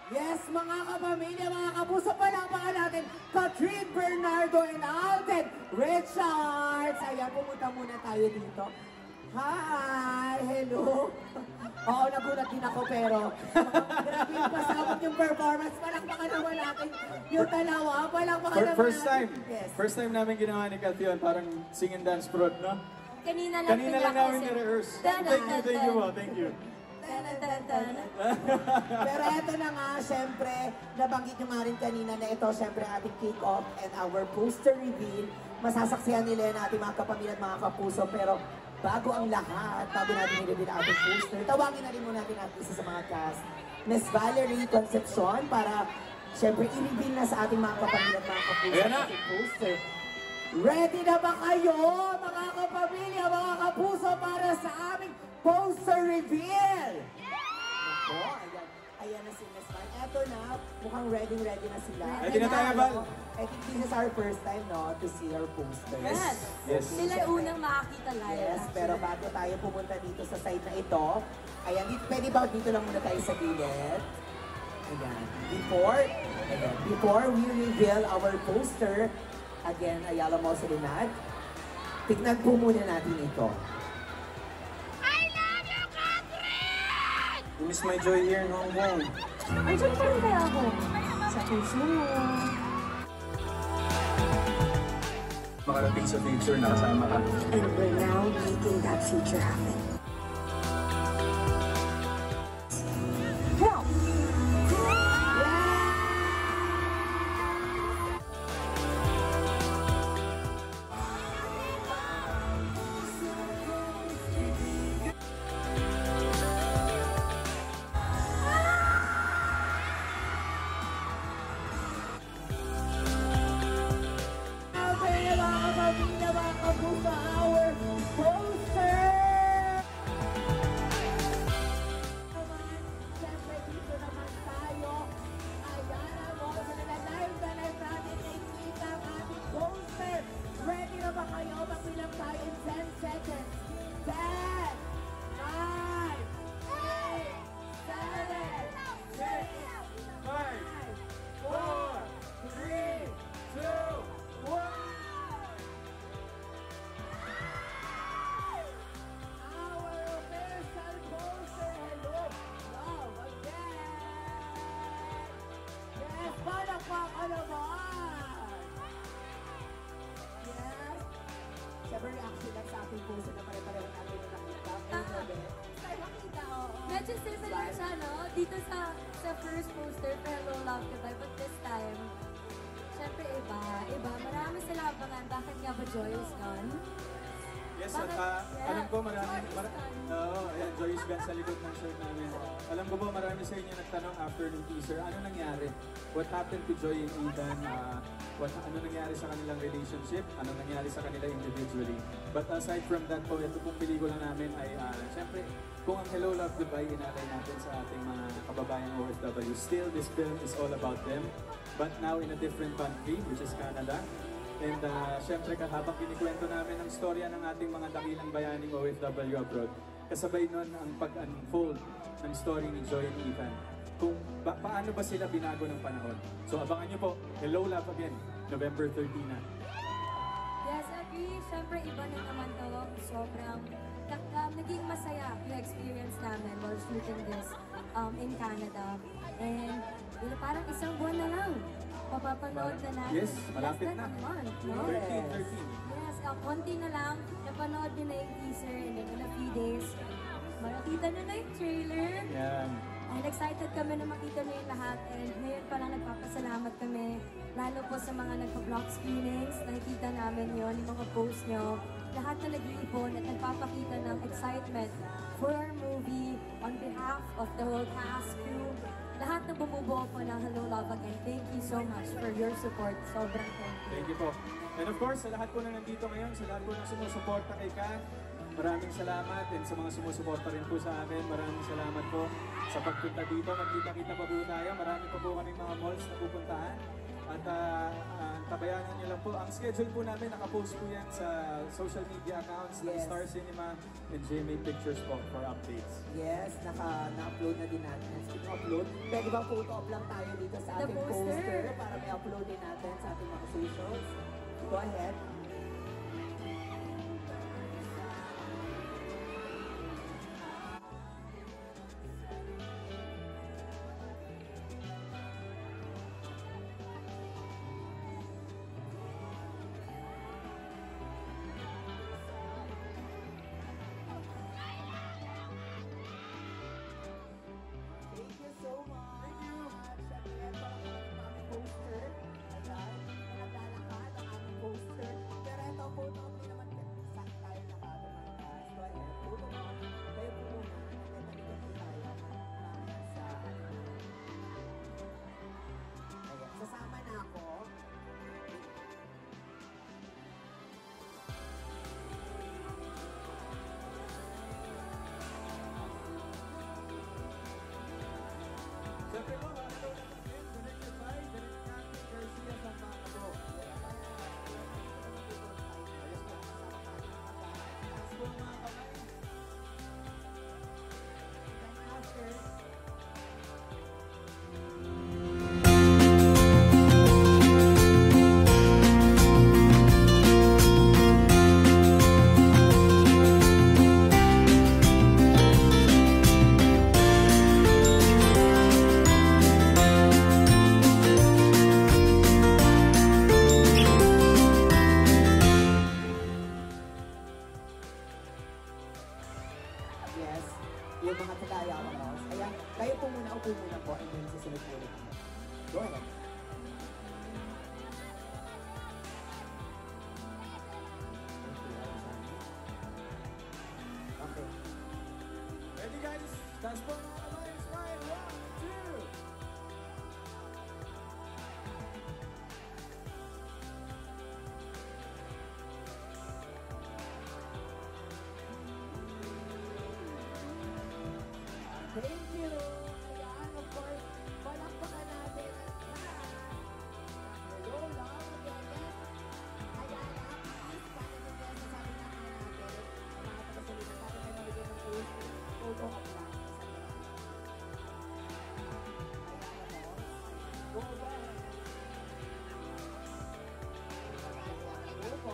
Yes, mga kapamilya, mga kapuso, palakpakan natin Catherine, Bernardo, and Alden Richards. Ayan, pumunta muna tayo dito. Hi! Hello! Oo, nagulat din ako, pero grabe yung pasabot yung performance. Palakpakan naman natin yung dalawa. Palakpakan naman First natin. time. Yes. First time namin ginawa ni Kat yun. Parang sing and dance prod, no? Kanina lang namin ni-rehearse. Thank you po, thank you. Pero eto na nga, syempre, nabanggit nyo nga rin kanina na ito, syempre, ating kick-off and our poster reveal. Masasaksihan nila yan ating mga kapamilya at mga kapuso. Pero bago ang lahat, bago natin i-reveal ang ating poster, tawagin na rin muna natin at isa sa mga cast, Miss Valerie Concepcion, para syempre i-reveal na sa ating mga kapamilya at mga kapuso ang ating poster. Ready na ba kayo, mga kapamilya, mga kapuso, para sa aming poster reveal? Ako, ayan na si Miss Val. Eto na, mukhang ready na sila. Ready na tayo, Val. I think this is our first time, no, to see her poster. Yes. Yes. Sila unang makakita live. Yes, pero bago tayo pumunta dito sa side na ito, ayan, pwede ba dito lang muna tayo sa gilid? Ayan, before we reveal our poster, again, Ayala Moselinad, tignan po muna natin ito. You miss my joy here in Hong Kong. Andiyan pa rin kaya ako. Sa puso mo. Makarating sa future, nakasama ka. And we're now making that future happen. Well, Our poster! Siyempre, dito naman tayo. Ayan ang mga live natin nakikita ang ating poster. Ready na ba kayo? Magbilang tayo in 10 seconds. 10, 9, 8, 7, 6, 5, 4, 3, 2, 1. Palakpakan naman! Yes! Siyempre reaction lang sa ating puso na pare-pareho natin yung nakita. makita, oo. Medyo similar siya, no? Dito sa first poster, Hello Love Goodbye. But this time, syempre iba. Marami sila abangan. Bakit nga ba Joy is gone? Yes, at alam ko marami, ayan, Joyce Gunn sa likod ng shirt namin. Alam ko po marami sa inyo nagtanong after ng teaser, ano nangyari? What happened to Joy and Ethan? Ano nangyari sa kanilang relationship? Ano nangyari sa kanila individually? But aside from that po, ito pong pelikula namin ay, syempre, kung ang Hello Love Goodbye inalay natin sa ating mga kababayang OFW, still this film is all about them, but now in a different country, which is Canada. And syempre habang kinikwento namin ang storya ng ating mga dakilang bayaning OFW abroad, kasabay nun ang pag-unfold ng story ni Joy and Ethan. Kung paano ba sila binago ng panahon. So abangan nyo po, Hello Love Again, November 13 na. Yes, agree. Syempre iba na naman to. Sobrang naging masaya yung experience namin while shooting this in Canada. And parang isang buwan na lang. Papapanood na natin. Yes, malapit na. Month, no? 13. Yes, konti na lang. Napanood nyo na yung teaser and then in a few days, makikita nyo na yung trailer. Yan. And excited kami na makita nyo yung lahat. And ngayon pa lang nagpapasalamat kami. Lalo po sa mga nagpa-block screenings. Nakikita namin yon yung mga posts nyo. Lahat na nag-iipon at nagpapakita ng excitement for our movie on behalf of the whole cast, crew. Lahat na bumubuo po ng Hello Love Again. Thank you so much for your support. Sobrang thank you. Thank you po. And of course, sa lahat po na nandito ngayon, sa lahat po na sumusuporta kay Kat, maraming salamat. And sa mga sumusuporta rin po sa akin, maraming salamat po sa pagpunta dito. Magkita-kita pa po tayo. Marami pa po kaming mga malls na pupuntahan. At tabayanan niyo lang po. Ang schedule po namin, nakapost po yan sa social media accounts ng Yes. Star Cinema and GMA Pictures po for updates. Yes, na-upload na din natin. Speaking of upload, pwede bang photo up lang tayo dito sa The ating poster. poster para may upload din natin sa ating mga socials? Go ahead. Thank you so much. Thank you. At ayan pa lang ang aming poster. Ayan, naglalakad ang aming poster. Pero ito, photo up din naman saan tayo nakatamakas. Go ahead, photo up. Kayo po muna. And then talikod po tayo sa ayan, sasama na ako. Siyempre po, hello na po din. Directed by Direct Captain Garcia sa mga kabo. Ayos po. Taas po ang mga kamay. Then after, yes, yung mga kagaya ko mo. Ayan, kayo po muna, upo muna po, and then susunod po ulit ako. Go ahead. Okay. Ready guys? Taas po ang mga kamay. Smile. 1, 2. Thank you! Ayan, of course, palakpakan natin ang lahat. Hello, love, again. Ayan, please, paano nyo yan sasabi na natin ang mga tagasalita natin ay mabigyan ng photo up lang. Ayan, go ahead. Go po.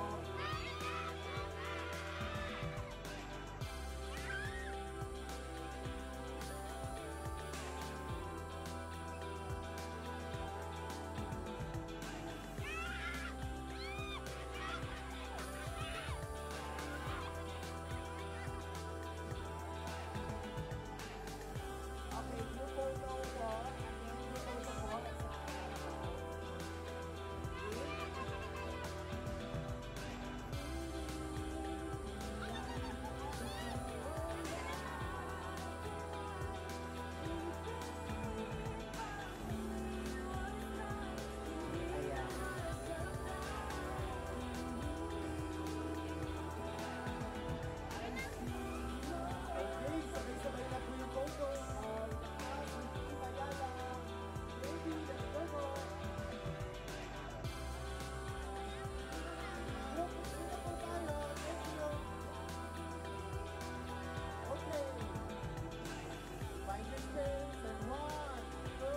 Okay, you photo po, and then you photo po sa Ayan. Okay, sabay-sabay na po yung photo of us with Team Ayala. Baby, let's go po. Look, sino po tayo? Thank you. Okay. Find your space and 1, 2,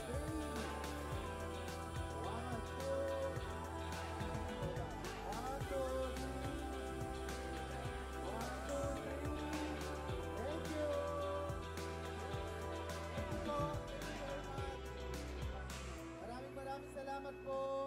3. 1, 2. 1, 2, 3. 1, 2, 3. Thank you. Thank you po. Thank you very much. Maraming salamat po.